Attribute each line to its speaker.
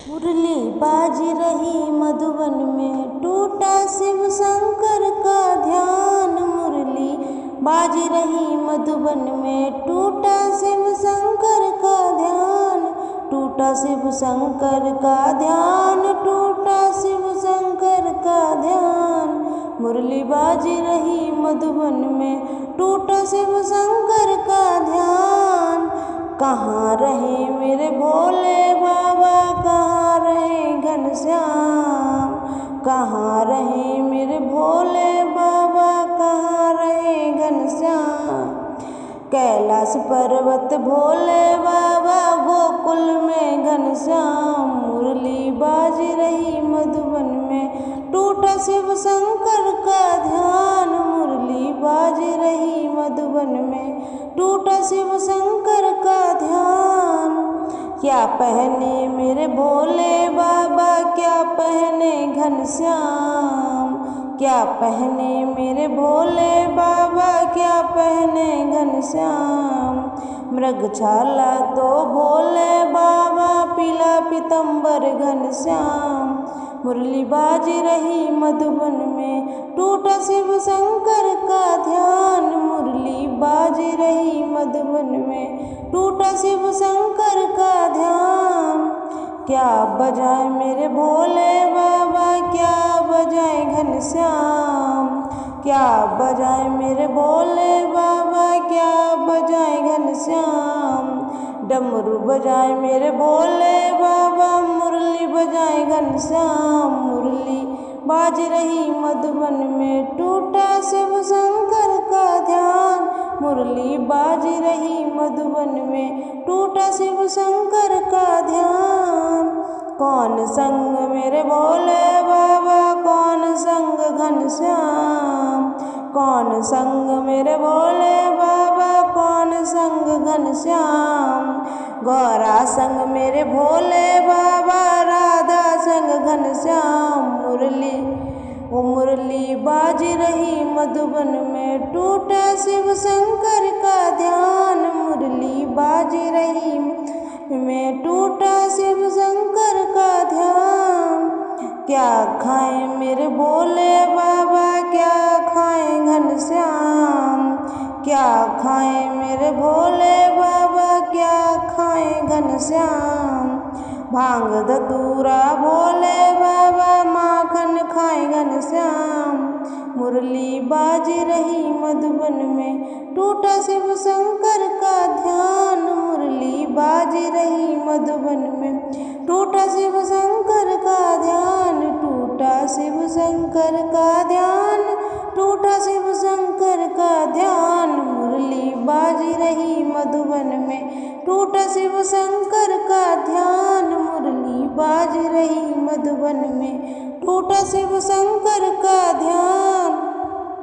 Speaker 1: मुरली बाज रही मधुबन में, टूटा शिव शंकर का ध्यान। मुरली बाज रही मधुबन में, टूटा शिव शंकर का ध्यान। टूटा शिव शंकर का ध्यान, टूटा शिव शंकर का ध्यान। मुरली बाज रही मधुबन में, टूटा शिव शंकर का ध्यान। कहाँ रहे मेरे भोले बाबा, कहाँ रहे घनश्याम। कहाँ रहे मेरे भोले बाबा, कहाँ रहे घनश्याम। कैलाश पर्वत भोले बाबा, गोकुल में घनश्याम। मुरली बाज रही मधुबन में, टूटा शिव शंकर का ध्यान। मुरली बाज रही मधुबन में, टूटा शिव शंकर का ध्यान। क्या पहने मेरे भोले बाबा, क्या पहने घनश्याम। क्या पहने मेरे भोले बाबा, क्या पहने घनश्याम। मृगछाला तो भोले बाबा, पीला पीतम्बर घनश्याम। मुरली बाज रही मधुबन में, टूटा शिव शंकर का ध्यान। मुरली बाज रही मधुबन में, टूटा शिव शंकर का ध्यान। क्या बजाए मेरे भोले बाबा, क्या बजाए घनश्याम। क्या बजाए मेरे भोले बाबा, क्या बजाए घनश्याम। डमरू बजाए मेरे भोले बाबा, मुरली बजाए घनश्याम। मुरली बाज रही मधुबन में, टूटा शिव शंकर का ध्यान। मुरली बाज रही मधुबन में, टूटा शिव शंकर का ध्यान। कौन संग मेरे भोले बाबा, कौन संग घनश्याम। कौन संग मेरे भोले बाबा, कौन संग घनश्याम। गौरा संग मेरे भोले बाबा, राधा संग घनश्याम। मुरली बाज रही मधुबन में, टूटा शिव शंकर का ध्यान। मुरली बाज रही में, टूटा शिव शंकर का ध्यान। क्या खाएं मेरे भोले बाबा, क्या खाएं घनश्याम। क्या खाएं मेरे भोले बाबा, क्या खाएं घनश्याम। भांग धतूरा भोले बाबा, माखन खाएं घनश्याम। मुरली बाज रही मधुबन में, टूटा शिव शंकर का ध्यान। मुरली बाज रही मधुबन में, टूटा शिव शंकर का ध्यान। टूटा शिव शंकर का ध्यान, टूटा शिव शंकर का ध्यान। मुरली बाज रही मधुबन में, टूटा शिव शंकर का ध्यान। मुरली बाज रही मधुबन में, टूटा शिव शंकर का ध्यान।